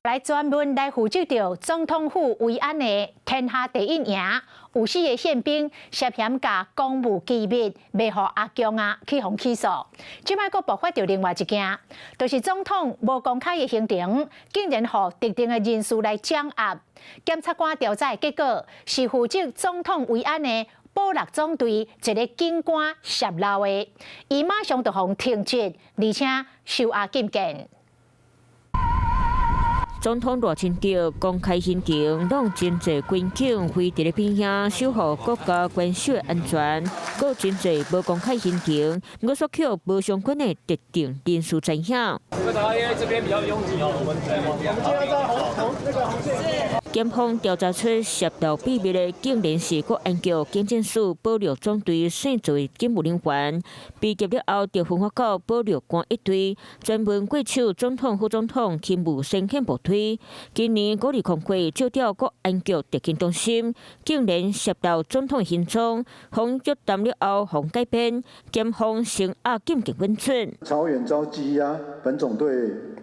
来专门来负责着总统府维安的天下第一营，有4个宪兵涉嫌甲公务机密卖互阿强去互起诉。即摆佫爆发着另外一件，就是总统无公开的行程，竟然互特定的人士来掌握。检察官调查的结果是负责总统维安的保六总队一个警官泄露的，伊马上就互停职，而且收押禁见。总统热情着公开行程，让真侪军警飞伫咧边遐守护国家元首的安全，搁真侪无公开行程，我所扣无相关的特定人士知影。这边比较拥挤哦，我们接着在红线。检方调查出涉盗秘密的，竟然是国安局警政署保六总队姓做的警务人员。被劫了后，就分发到保六官一队，专门过手总统、副总统勤务先遣部队。今年5月控过照调国安局特勤中心，竟然涉盗总统行踪，方约谈了后，方改编，检方先押禁见温存。朝远遭羁押，本总队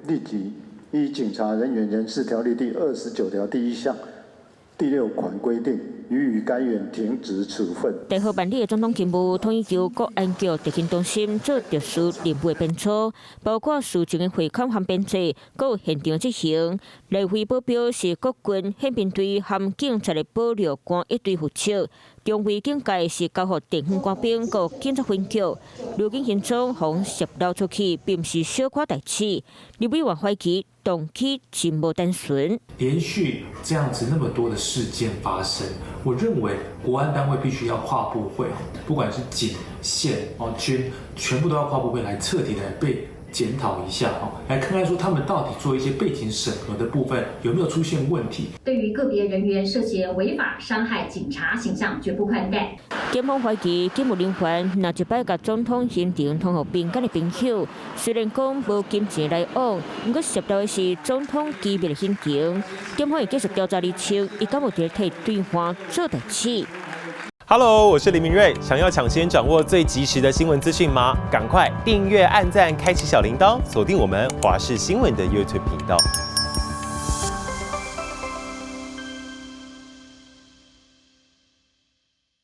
立即依《警察人员人事条例》第29条第1项第6款规定，予以该员停职处分。最后办理的总统勤务，统一由国安局特勤中心做特殊任务的编组，包括事前的会勘和编制，还有现场执行。来回保镖是国军宪兵队和警察的保六官一队负责。中卫警戒是交予地方官兵和警察分局。如今行踪防泄露出去，并不是小可代志。立委员怀疑动机真无单纯。连续这样子那么多的事件发生，我认为国安单位必须要跨部会，不管是警、县、军，全部都要跨部会来彻底的被检讨一下，来看看说他们到底做一些背景审核的部分有没有出现问题。对于个别人员涉嫌违法伤害警察形象，绝不宽待。检方怀疑警务人员若一摆甲总统行程通予民间的朋友，虽然讲无金钱来往，不过涉到的是总统机密的行程。检方会继续调查厘清，伊敢有伫替对方做代志。Hello， 我是林明瑞。想要抢先掌握最及时的新闻资讯吗？赶快订阅、按赞、开启小铃铛，锁定我们华视新闻的 YouTube 频道。